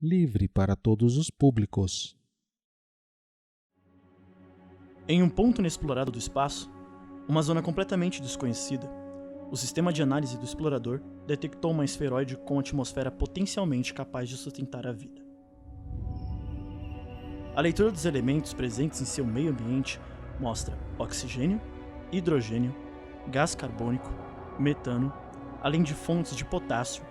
livre para todos os públicos. Em um ponto inexplorado do espaço, uma zona completamente desconhecida, o sistema de análise do explorador detectou uma esferoide com atmosfera potencialmente capaz de sustentar a vida. A leitura dos elementos presentes em seu meio ambiente mostra oxigênio, hidrogênio, gás carbônico, metano, além de fontes de potássio,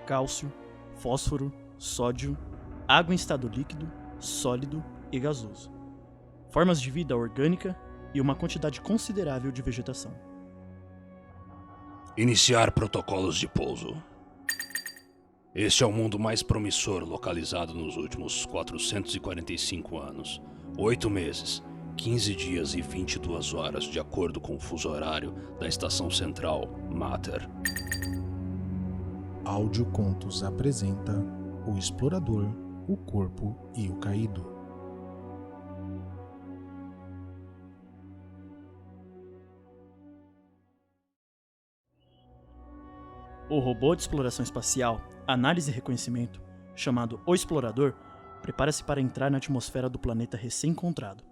cálcio, fósforo, sódio, água em estado líquido, sólido e gasoso, formas de vida orgânica e uma quantidade considerável de vegetação. Iniciar protocolos de pouso. Este é o mundo mais promissor localizado nos últimos 445 anos. 8 meses, 15 dias e 22 horas, de acordo com o fuso horário da Estação Central, Mater. Áudio Contos apresenta O Explorador, o Corpo e o Caído. O robô de exploração espacial, análise e reconhecimento, chamado O Explorador, prepara-se para entrar na atmosfera do planeta recém-encontrado.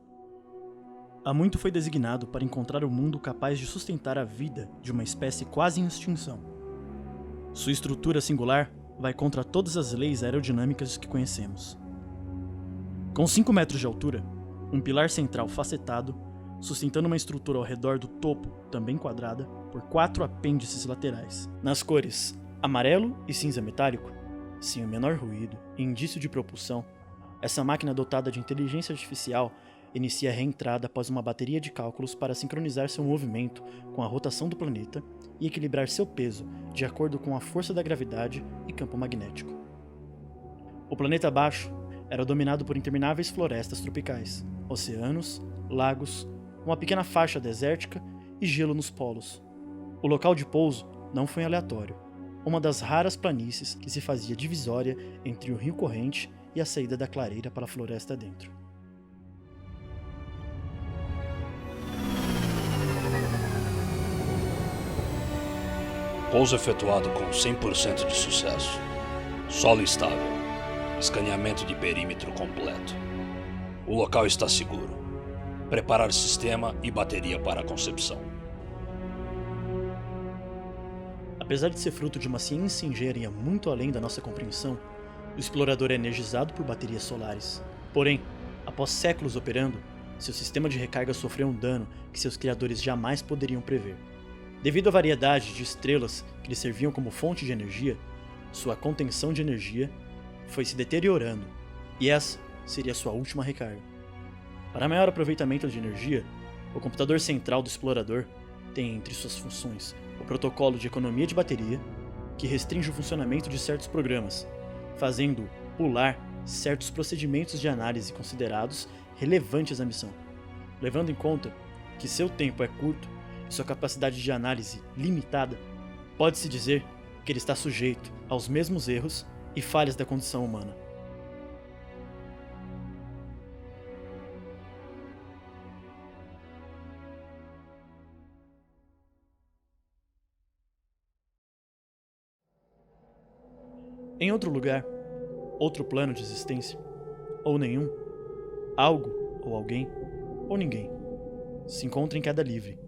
Há muito foi designado para encontrar o mundo capaz de sustentar a vida de uma espécie quase em extinção. Sua estrutura singular vai contra todas as leis aerodinâmicas que conhecemos. Com 5 metros de altura, um pilar central facetado, sustentando uma estrutura ao redor do topo, também quadrada, por 4 apêndices laterais. Nas cores amarelo e cinza metálico, sem o menor ruído e indício de propulsão, essa máquina dotada de inteligência artificial inicia a reentrada após uma bateria de cálculos para sincronizar seu movimento com a rotação do planeta e equilibrar seu peso de acordo com a força da gravidade e campo magnético. O planeta abaixo era dominado por intermináveis florestas tropicais, oceanos, lagos, uma pequena faixa desértica e gelo nos polos. O local de pouso não foi aleatório, uma das raras planícies que se fazia divisória entre o rio corrente e a saída da clareira para a floresta dentro. Pouso efetuado com 100% de sucesso. Solo estável. Escaneamento de perímetro completo. O local está seguro. Preparar sistema e bateria para a concepção. Apesar de ser fruto de uma ciência e engenharia muito além da nossa compreensão, o explorador é energizado por baterias solares. Porém, após séculos operando, seu sistema de recarga sofreu um dano que seus criadores jamais poderiam prever. Devido à variedade de estrelas que lhe serviam como fonte de energia, sua contenção de energia foi se deteriorando, e essa seria sua última recarga. Para maior aproveitamento de energia, o computador central do explorador tem entre suas funções o protocolo de economia de bateria, que restringe o funcionamento de certos programas, fazendo pular certos procedimentos de análise considerados relevantes à missão, levando em conta que seu tempo é curto e sua capacidade de análise limitada. Pode-se dizer que ele está sujeito aos mesmos erros e falhas da condição humana. Em outro lugar, outro plano de existência, ou nenhum, algo ou alguém, ou ninguém, se encontra em queda livre,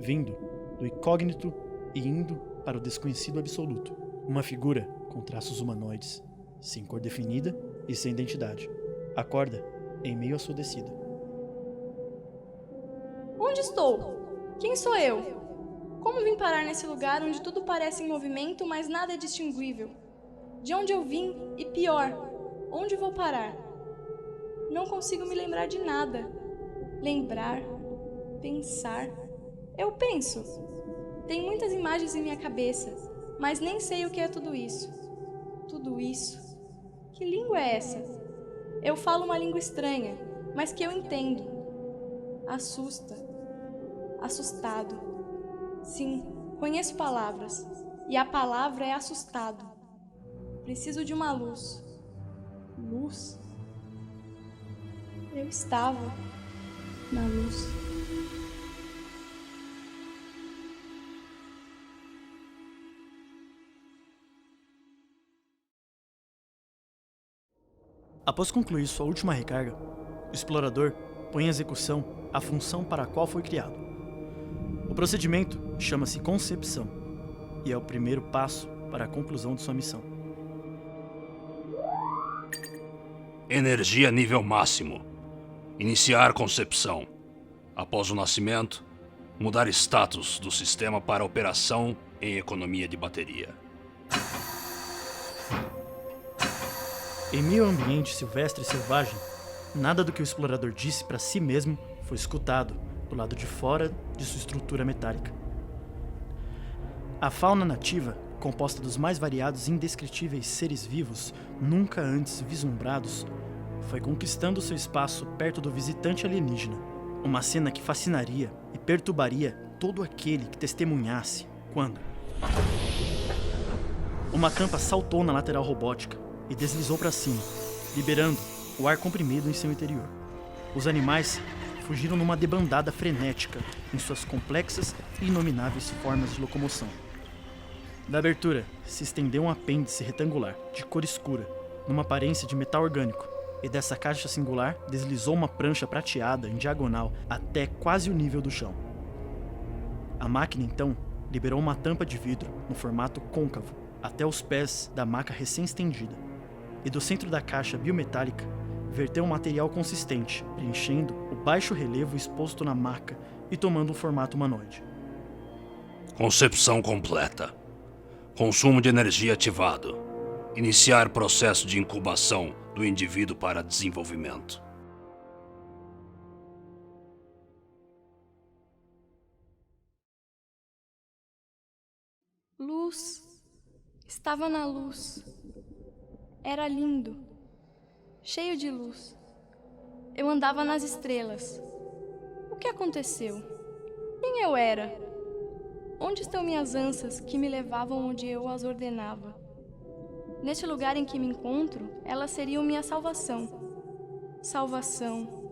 vindo do incógnito e indo para o desconhecido absoluto. Uma figura com traços humanoides, sem cor definida e sem identidade, acorda em meio à sua descida. Onde estou? Quem sou eu? Como vim parar nesse lugar onde tudo parece em movimento, mas nada é distinguível? De onde eu vim e, pior, onde vou parar? Não consigo me lembrar de nada. Lembrar, pensar. Eu penso. Tem muitas imagens em minha cabeça, mas nem sei o que é tudo isso. Tudo isso? Que língua é essa? Eu falo uma língua estranha, mas que eu entendo. Assusta. Assustado. Sim, conheço palavras, e a palavra é assustado. Preciso de uma luz. Luz? Eu estava na luz. Após concluir sua última recarga, o explorador põe em execução a função para a qual foi criado. O procedimento chama-se concepção e é o primeiro passo para a conclusão de sua missão. Energia nível máximo. Iniciar concepção. Após o nascimento, mudar status do sistema para operação em economia de bateria. Em meio ao ambiente silvestre e selvagem, nada do que o explorador disse para si mesmo foi escutado do lado de fora de sua estrutura metálica. A fauna nativa, composta dos mais variados e indescritíveis seres vivos nunca antes vislumbrados, foi conquistando seu espaço perto do visitante alienígena. Uma cena que fascinaria e perturbaria todo aquele que testemunhasse quando uma tampa saltou na lateral robótica e deslizou para cima, liberando o ar comprimido em seu interior. Os animais fugiram numa debandada frenética em suas complexas e inomináveis formas de locomoção. Da abertura se estendeu um apêndice retangular, de cor escura, numa aparência de metal orgânico, e dessa caixa singular deslizou uma prancha prateada em diagonal até quase o nível do chão. A máquina, então, liberou uma tampa de vidro no formato côncavo até os pés da maca recém-estendida, e do centro da caixa biometálica verteu um material consistente, preenchendo o baixo relevo exposto na maca e tomando um formato humanoide. Concepção completa. Consumo de energia ativado. Iniciar processo de incubação do indivíduo para desenvolvimento. Luz. Estava na luz. Era lindo. Cheio de luz. Eu andava nas estrelas. O que aconteceu? Quem eu era? Onde estão minhas ânsias que me levavam onde eu as ordenava? Neste lugar em que me encontro, elas seriam minha salvação. Salvação.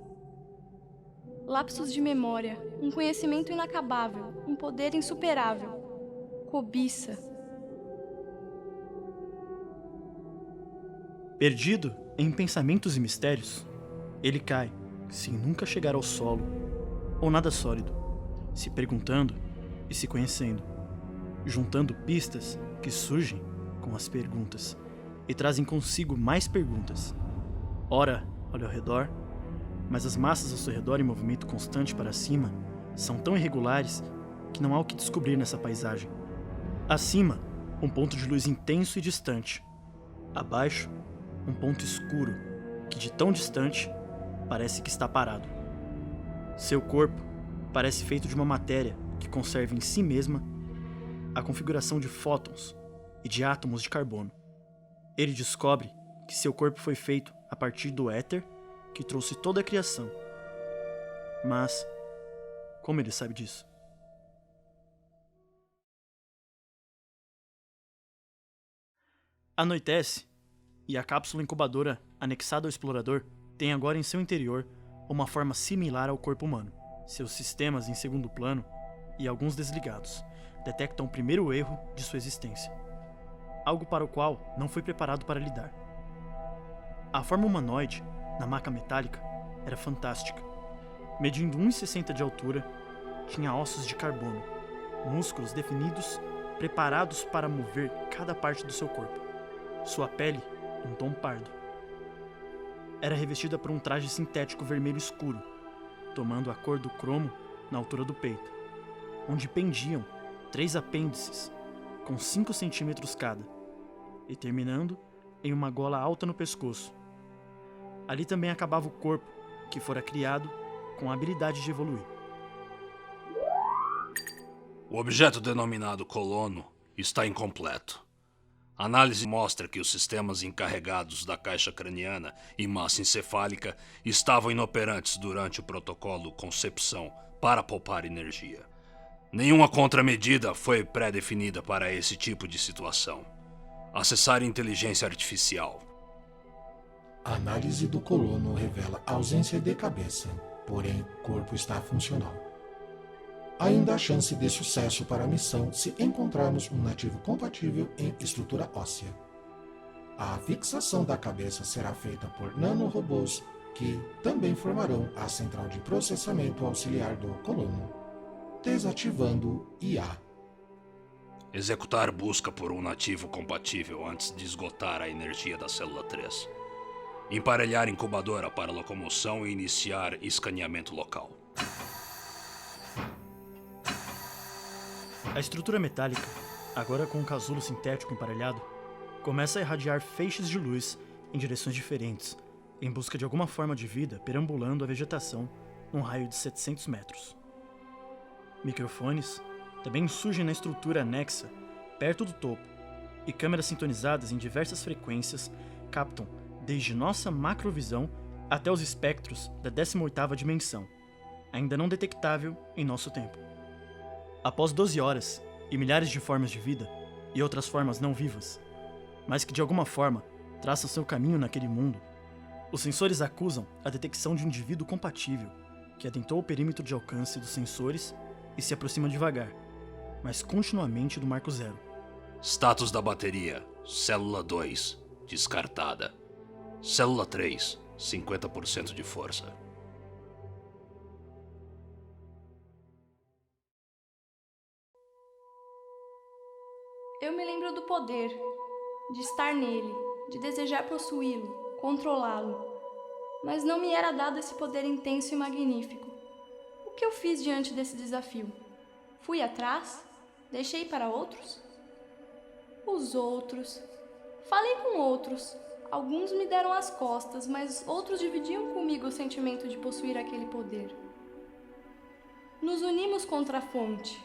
Lapsos de memória, um conhecimento inacabável, um poder insuperável. Cobiça. Perdido em pensamentos e mistérios, ele cai, sem nunca chegar ao solo ou nada sólido, se perguntando e se conhecendo, juntando pistas que surgem com as perguntas e trazem consigo mais perguntas. Ora, olha ao redor, mas as massas ao seu redor em movimento constante para cima são tão irregulares que não há o que descobrir nessa paisagem. Acima, um ponto de luz intenso e distante. Abaixo, um ponto escuro que, de tão distante, parece que está parado. Seu corpo parece feito de uma matéria que conserva em si mesma a configuração de fótons e de átomos de carbono. Ele descobre que seu corpo foi feito a partir do éter que trouxe toda a criação. Mas, como ele sabe disso? Anoitece, e a cápsula incubadora anexada ao explorador tem agora em seu interior uma forma similar ao corpo humano. Seus sistemas em segundo plano e alguns desligados detectam o primeiro erro de sua existência, algo para o qual não foi preparado para lidar. A forma humanoide, na maca metálica, era fantástica. Medindo 1,60 de altura, tinha ossos de carbono, músculos definidos, preparados para mover cada parte do seu corpo. Sua pele, um tom pardo, era revestida por um traje sintético vermelho escuro, tomando a cor do cromo na altura do peito, onde pendiam 3 apêndices, com 5 centímetros cada, e terminando em uma gola alta no pescoço. Ali também acabava o corpo, que fora criado com a habilidade de evoluir. O objeto denominado colono está incompleto. A análise mostra que os sistemas encarregados da caixa craniana e massa encefálica estavam inoperantes durante o protocolo concepção para poupar energia. Nenhuma contramedida foi pré-definida para esse tipo de situação. Acessar inteligência artificial. A análise do colono revela ausência de cabeça, porém o corpo está funcional. Ainda há chance de sucesso para a missão se encontrarmos um nativo compatível em estrutura óssea. A fixação da cabeça será feita por nanorobôs, que também formarão a central de processamento auxiliar do colono, desativando IA. Executar busca por um nativo compatível antes de esgotar a energia da célula 3. Emparelhar incubadora para locomoção e iniciar escaneamento local. A estrutura metálica, agora com um casulo sintético emparelhado, começa a irradiar feixes de luz em direções diferentes, em busca de alguma forma de vida perambulando a vegetação num raio de 700 metros. Microfones também surgem na estrutura anexa, perto do topo, e câmeras sintonizadas em diversas frequências captam desde nossa macrovisão até os espectros da 18ª dimensão, ainda não detectável em nosso tempo. Após 12 horas e milhares de formas de vida e outras formas não vivas, mas que de alguma forma traçam seu caminho naquele mundo, os sensores acusam a detecção de um indivíduo compatível que adentrou o perímetro de alcance dos sensores e se aproxima devagar, mas continuamente do marco zero. Status da bateria: Célula 2, descartada. Célula 3, 50% de força. Eu me lembro do poder, de estar nele, de desejar possuí-lo, controlá-lo. Mas não me era dado esse poder intenso e magnífico. O que eu fiz diante desse desafio? Fui atrás? Deixei para outros? Os outros. Falei com outros. Alguns me deram as costas, mas outros dividiam comigo o sentimento de possuir aquele poder. Nos unimos contra a fonte.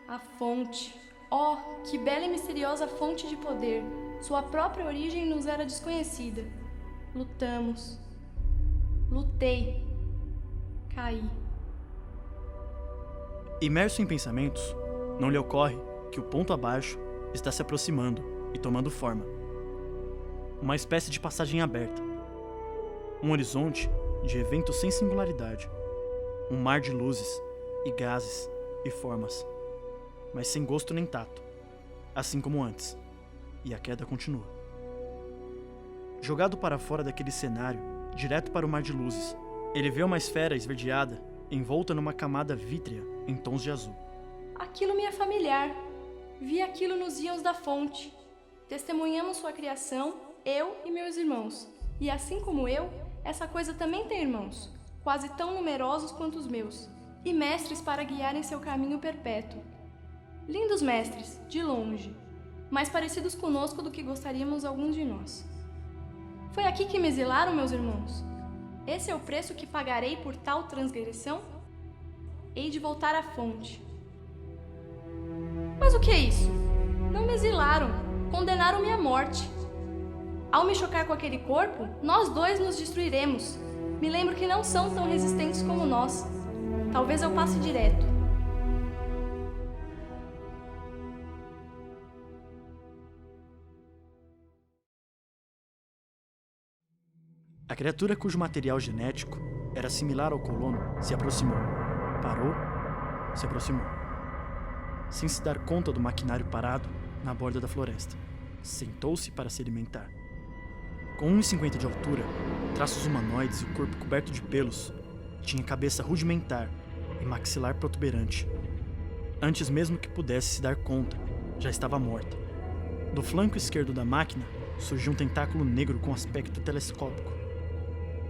A fonte. Oh, que bela e misteriosa fonte de poder! Sua própria origem nos era desconhecida. Lutamos. Lutei. Caí. Imerso em pensamentos, não lhe ocorre que o ponto abaixo está se aproximando e tomando forma. Uma espécie de passagem aberta. Um horizonte de eventos sem singularidade. Um mar de luzes e gases e formas, mas sem gosto nem tato, assim como antes, e a queda continua. Jogado para fora daquele cenário, direto para o mar de luzes, ele vê uma esfera esverdeada, envolta numa camada vítrea em tons de azul. Aquilo me é familiar. Vi aquilo nos íons da fonte. Testemunhamos sua criação, eu e meus irmãos. E assim como eu, essa coisa também tem irmãos, quase tão numerosos quanto os meus, e mestres para guiarem seu caminho perpétuo. Lindos mestres, de longe, mais parecidos conosco do que gostaríamos alguns de nós. Foi aqui que me exilaram, meus irmãos. Esse é o preço que pagarei por tal transgressão? Hei de voltar à fonte. Mas o que é isso? Não me exilaram, condenaram-me à morte. Ao me chocar com aquele corpo, nós dois nos destruiremos. Me lembro que não são tão resistentes como nós. Talvez eu passe direto. A criatura cujo material genético era similar ao colono se aproximou, parou, se aproximou, sem se dar conta do maquinário parado na borda da floresta. Sentou-se para se alimentar. Com 1,50 de altura, traços humanoides e o corpo coberto de pelos, tinha cabeça rudimentar e maxilar protuberante. Antes mesmo que pudesse se dar conta, já estava morta. Do flanco esquerdo da máquina surgiu um tentáculo negro com aspecto telescópico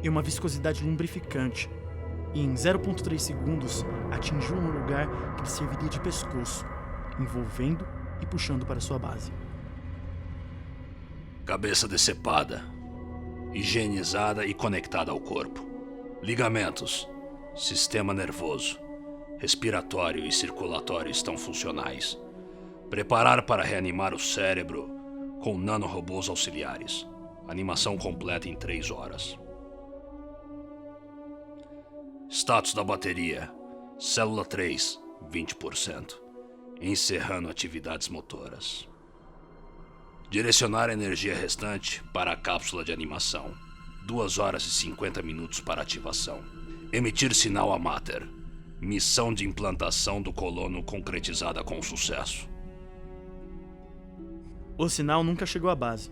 e uma viscosidade lumbrificante, e em 0,3 segundos atingiu no lugar que lhe serviria de pescoço, envolvendo e puxando para sua base. Cabeça decepada, higienizada e conectada ao corpo. Ligamentos, sistema nervoso, respiratório e circulatório estão funcionais. Preparar para reanimar o cérebro com nanorobôs auxiliares. Animação completa em 3 horas. Status da bateria: Célula 3, 20%. Encerrando atividades motoras. Direcionar a energia restante para a cápsula de animação. 2 horas e 50 minutos para ativação. Emitir sinal a Mater. Missão de implantação do colono concretizada com sucesso. O sinal nunca chegou à base.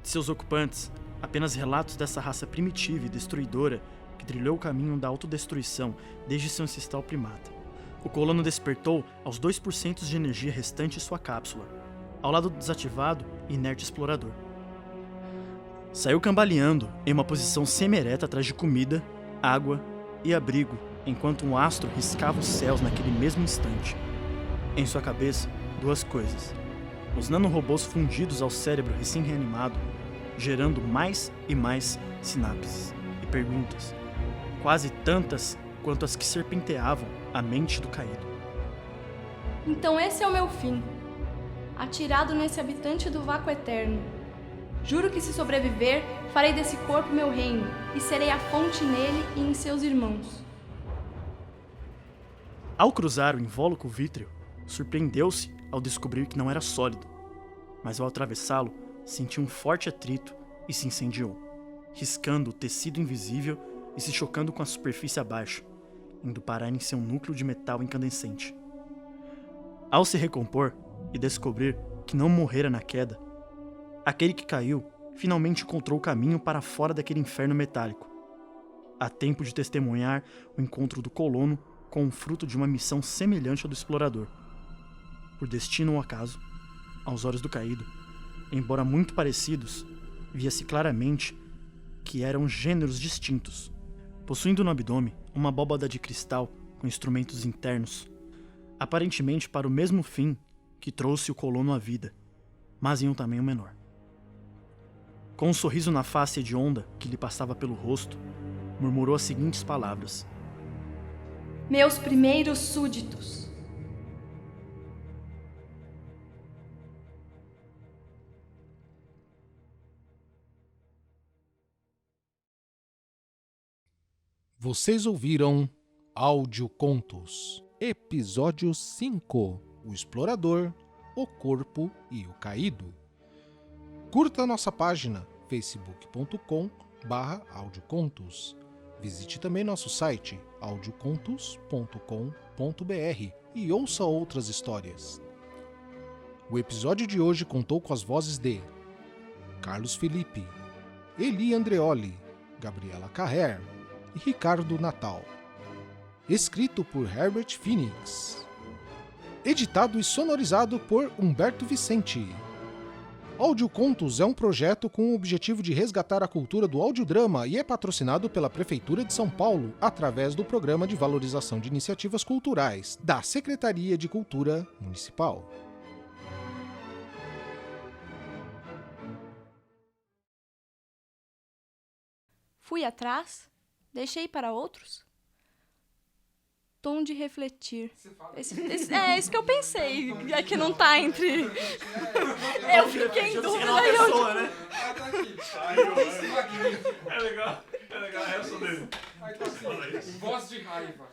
De seus ocupantes, apenas relatos dessa raça primitiva e destruidora que trilhou o caminho da autodestruição desde seu ancestral primata. O colono despertou aos 2% de energia restante em sua cápsula, ao lado do desativado e inerte explorador. Saiu cambaleando em uma posição semi-ereta atrás de comida, água e abrigo, enquanto um astro riscava os céus naquele mesmo instante. Em sua cabeça, duas coisas. Os nanorobôs fundidos ao cérebro recém-reanimado, gerando mais e mais sinapses e perguntas, quase tantas quanto as que serpenteavam a mente do caído. Então esse é o meu fim. Atirado nesse habitante do vácuo eterno. Juro que se sobreviver, farei desse corpo meu reino e serei a fonte nele e em seus irmãos. Ao cruzar o invólucro vítreo, surpreendeu-se ao descobrir que não era sólido, mas ao atravessá-lo, sentiu um forte atrito e se incendiou, riscando o tecido invisível e se chocando com a superfície abaixo, indo parar em seu núcleo de metal incandescente. Ao se recompor e descobrir que não morrera na queda, aquele que caiu finalmente encontrou o caminho para fora daquele inferno metálico, a tempo de testemunhar o encontro do colono com o fruto de uma missão semelhante ao do explorador. Por destino ou acaso, aos olhos do caído, embora muito parecidos, via-se claramente que eram gêneros distintos, possuindo no abdômen uma abóbada de cristal com instrumentos internos, aparentemente para o mesmo fim que trouxe o colono à vida, mas em um tamanho menor. Com um sorriso na face hedionda que lhe passava pelo rosto, murmurou as seguintes palavras: Meus primeiros súditos. Vocês ouviram Audiocontos, episódio 5, O Explorador, o Corpo e o Caído. Curta nossa página facebook.com/audiocontos. Visite também nosso site audiocontos.com.br e ouça outras histórias. O episódio de hoje contou com as vozes de Carlos Felipe, Eli Andreoli, Gabriela Carrer e Ricardo Natal. Escrito por Herbert Phoenix. Editado e sonorizado por Humberto Vicente. Audiocontos é um projeto com o objetivo de resgatar a cultura do audiodrama e é patrocinado pela Prefeitura de São Paulo através do Programa de Valorização de Iniciativas Culturais da Secretaria de Cultura Municipal. Fui atrás? Deixei para outros? Tom de refletir. É isso que eu pensei. É que não tá entre. Eu fiquei em dúvida. Aí eu... né? É legal a reação dele. Voz de raiva.